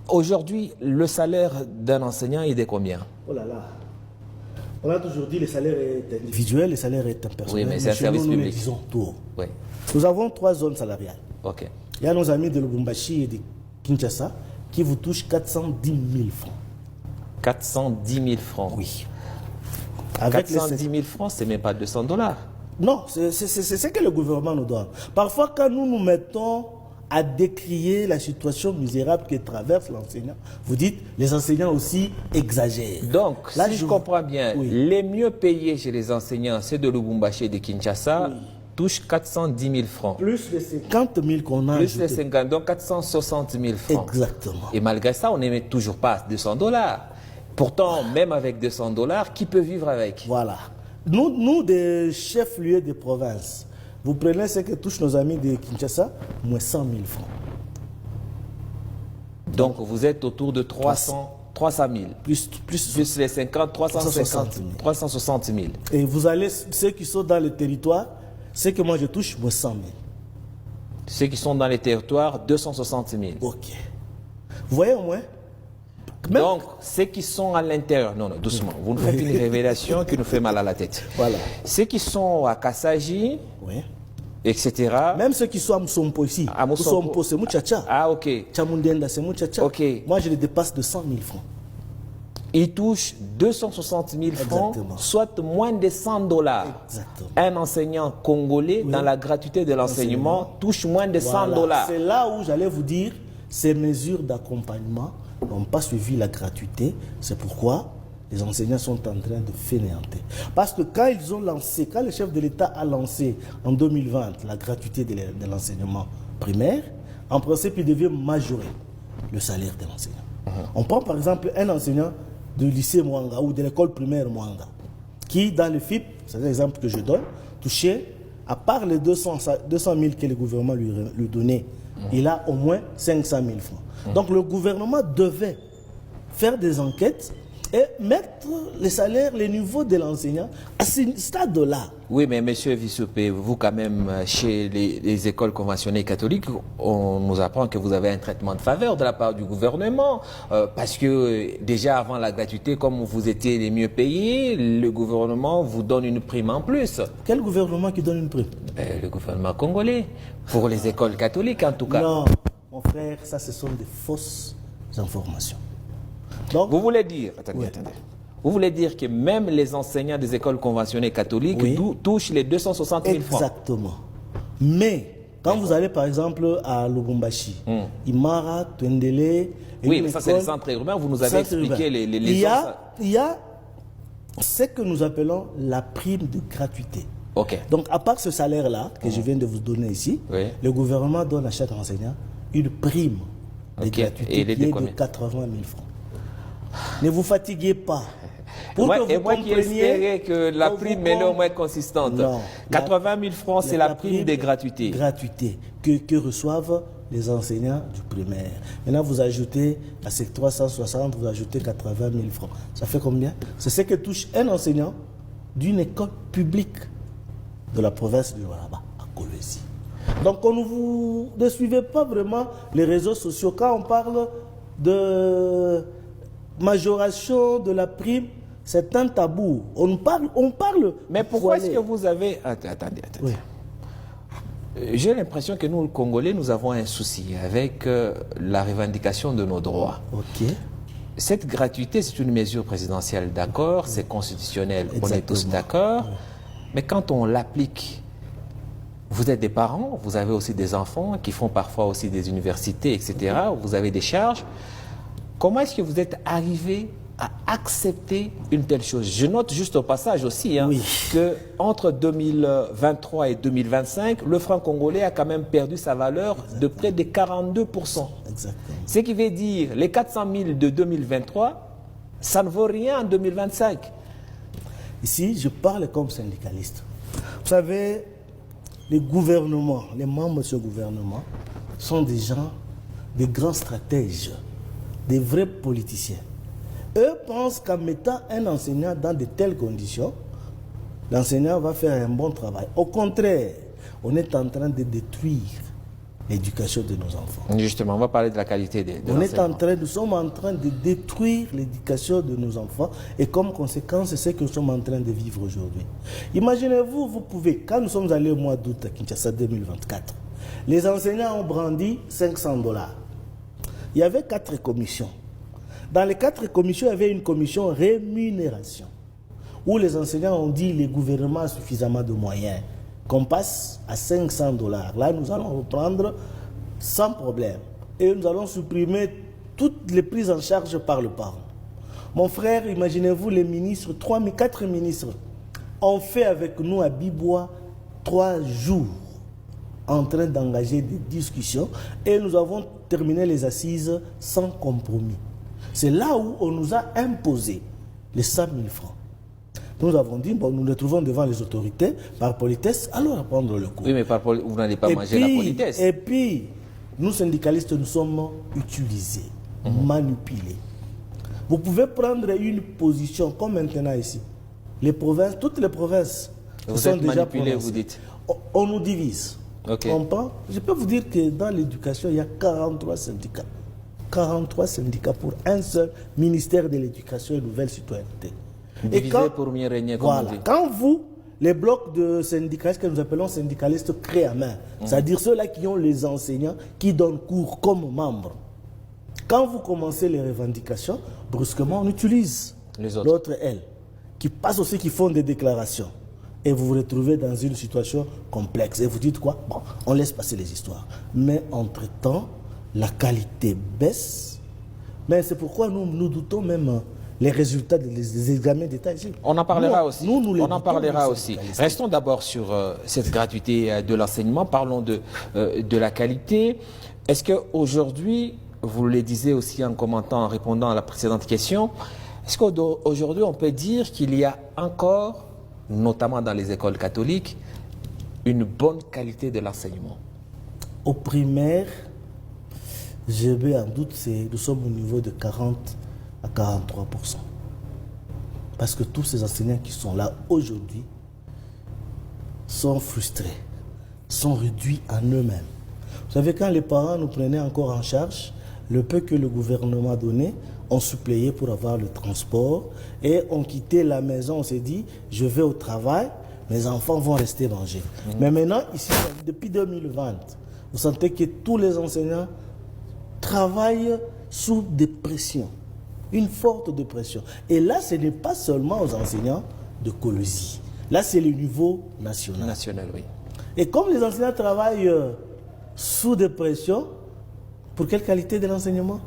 Aujourd'hui, le salaire d'un enseignant est de combien? Oh là là. On a toujours dit le salaire est individuel, le salaire est impersonnel. Oui, mais c'est un service nous, public. Nous disons tout. Oui. Nous avons 3 zones salariales. Ok. Il y a nos amis de Lubumbashi et de Kinshasa qui vous touchent 410 000 francs. 410 000 francs. Oui. 410 000 francs, c'est même pas 200 dollars. Non, c'est ce que le gouvernement nous donne. Parfois, quand nous nous mettons à décrier la situation misérable que traverse l'enseignant, vous dites, les enseignants aussi exagèrent. Donc, là, si je comprends bien, oui. les mieux payés chez les enseignants, c'est de Lubumbashi et de Kinshasa, Oui. touchent 410 000 francs. Plus les 50 000 qu'on a Plus les ajoutés. 50, donc 460 000 francs. Exactement. Et malgré ça, on n'aimait toujours pas 200 dollars. Pourtant, même avec 200 dollars, qui peut vivre avec? Voilà. Nous, des chefs-lieux de province, vous prenez ce que touchent nos amis de Kinshasa, moins 100 000 francs. Donc, vous êtes autour de 300 000. Plus Plus les 50, 360 000. Et vous allez, ceux qui sont dans le territoire, ce que moi je touche, moins 100 000. Ceux qui sont dans les territoires, 260 000. Ok. Vous voyez au moins? Même- Donc, ceux qui sont à l'intérieur, non, doucement, vous nous faites une révélation qui nous fait mal à la tête. Voilà. Ceux qui sont à Kassaji, Oui. etc. Même ceux qui sont à Moussompo ici. À Moussompo. Moussompo, c'est Mouchacha. Ah, ok. Chamundenda, c'est Mouchacha. Ok. Moi, je les dépasse de 100 000 francs. Ils touchent 260 000 francs, Exactement. soit moins de 100 dollars. Exactement. Un enseignant congolais, dans la gratuité de l'enseignement, touche moins de 100 Voilà. dollars. C'est là où j'allais vous dire, ces mesures d'accompagnement n'ont pas suivi la gratuité. C'est pourquoi les enseignants sont en train de fainéanter. Parce que quand ils ont lancé, quand le chef de l'État a lancé en 2020 la gratuité de l'enseignement primaire, en principe, il devait majorer le salaire de l'enseignant. On prend par exemple un enseignant du lycée Mwanga ou de l'école primaire Mwanga, qui dans le FIP, c'est l'exemple que je donne, touchait, à part les 200 000 que le gouvernement lui donnait, il a au moins 500 000 francs. Donc le gouvernement devait faire des enquêtes et mettre les salaires, les niveaux de l'enseignant à ce stade-là. Oui, mais monsieur Vissopé, vous quand même, chez les écoles conventionnelles catholiques, on nous apprend que vous avez un traitement de faveur de la part du gouvernement, parce que déjà avant la gratuité, comme vous étiez les mieux payés, le gouvernement vous donne une prime en plus. Quel gouvernement qui donne une prime? Le gouvernement congolais, pour les écoles catholiques en tout cas. Non, mon frère, ça ce sont des fausses informations. Donc, Vous voulez dire, attendez. Vous voulez dire que même les enseignants des écoles conventionnelles catholiques touchent les 260 000 francs? exactement. Mais quand vous allez par exemple à Lubumbashi, Imara, Twendele, Oui, mais ça c'est les centres urbains, vous nous avez expliqué les il y a ce que nous appelons la prime de gratuité. Ok. Donc à part ce salaire-là que je viens de vous donner ici, Oui. le gouvernement donne à chaque enseignant une prime de Ok. gratuité Et il est qui de est combien? de 80 000 francs. Ne vous fatiguez pas. Pour Moi, que vous et moi qui compreniez, espérais que la pour prime vous est au moins consistante. Non. 80 000 francs, c'est la prime des gratuités. Gratuité que reçoivent les enseignants du primaire. Maintenant, vous ajoutez à ces 360, vous ajoutez 80 000 francs. Ça fait combien? C'est ce que touche un enseignant d'une école publique de la province du Lualaba, à Kolwezi. Donc, ne suivez pas vraiment les réseaux sociaux. Quand on parle de majoration de la prime, c'est un tabou. On parle. Mais pourquoi est-ce que vous avez... Attendez. Oui. J'ai l'impression que nous, les Congolais, nous avons un souci avec la revendication de nos droits. Ok. Cette gratuité, c'est une mesure présidentielle, d'accord, c'est constitutionnel, on est tous Exactement. d'accord. Mais quand on l'applique, vous êtes des parents, vous avez aussi des enfants qui font parfois aussi des universités, etc. Vous avez des charges. Comment est-ce que vous êtes arrivé à accepter une telle chose? Je note juste au passage aussi que entre 2023 et 2025, le franc congolais a quand même perdu sa valeur de près de 42%. Exactement. Ce qui veut dire les 400 000 de 2023, ça ne vaut rien en 2025. Ici, je parle comme syndicaliste. Vous savez, les gouvernements, les membres de ce gouvernement sont des gens, des grands stratèges, des vrais politiciens. Eux pensent qu'en mettant un enseignant dans de telles conditions, l'enseignant va faire un bon travail. Au contraire, on est en train de détruire l'éducation de nos enfants. Justement, on va parler de la qualité de l'enseignement. Nous sommes en train de détruire l'éducation de nos enfants et comme conséquence, c'est ce que nous sommes en train de vivre aujourd'hui. Imaginez-vous, vous pouvez, quand nous sommes allés au mois d'août à Kinshasa 2024, les enseignants ont brandi $500. Il y avait 4 commissions. Dans les 4 commissions, il y avait une commission rémunération, où les enseignants ont dit le gouvernement a suffisamment de moyens, qu'on passe à $500. Là, nous allons reprendre sans problème. Et nous allons supprimer toutes les prises en charge par le parent. Mon frère, imaginez-vous, les ministres, 4 ministres, ont fait avec nous à Bibois 3 jours en train d'engager des discussions et nous avons terminé les assises sans compromis. C'est là où on nous a imposé les 100 000 francs. Nous avons dit, bon, nous nous trouvons devant les autorités, par politesse, allons prendre le coup. Oui, mais vous n'allez pas manger la politesse. Et puis, nous syndicalistes, nous sommes utilisés, manipulés. Vous pouvez prendre une position, comme maintenant ici. Les provinces, toutes les provinces vous sont êtes déjà manipulés, prononcées. vous dites. On nous divise. Okay. On prend. Je peux vous dire que dans l'éducation, il y a 43 syndicats. 43 syndicats pour un seul ministère de l'éducation et nouvelle citoyenneté. Divisé pour mieux régner, comme voilà, on dit. quand vous, les blocs de syndicalistes que nous appelons syndicalistes créés à main, c'est-à-dire ceux-là qui ont les enseignants qui donnent cours comme membres, quand vous commencez les revendications, brusquement on utilise l'autre aile, qui passe aussi, qui font des déclarations. Et vous vous retrouvez dans une situation complexe. Et vous dites quoi? Bon, on laisse passer les histoires. Mais entre-temps, la qualité baisse. Mais c'est pourquoi nous doutons même les résultats des examens d'État ici. On en parlera aussi. On en parlera aussi. Restons d'abord sur cette gratuité de l'enseignement. Parlons de la qualité. Est-ce qu'aujourd'hui, vous le disiez aussi en commentant, en répondant à la précédente question, est-ce qu'aujourd'hui on peut dire qu'il y a encore, notamment dans les écoles catholiques, une bonne qualité de l'enseignement? Au primaire, je vais en doute, nous sommes au niveau de 40 à 43%. Parce que tous ces enseignants qui sont là aujourd'hui sont frustrés, sont réduits en eux-mêmes. Vous savez, quand les parents nous prenaient encore en charge, le peu que le gouvernement donnait, on suppléait pour avoir le transport et on quittait la maison, on s'est dit, je vais au travail, mes enfants vont rester manger. Mais maintenant, ici, depuis 2020, vous sentez que tous les enseignants travaillent sous des pressions, une forte dépression. Et là, ce n'est pas seulement aux enseignants de Colosie. Là, c'est le niveau national. National, oui. Et comme les enseignants travaillent sous des pressions, pour quelle qualité de l'enseignement?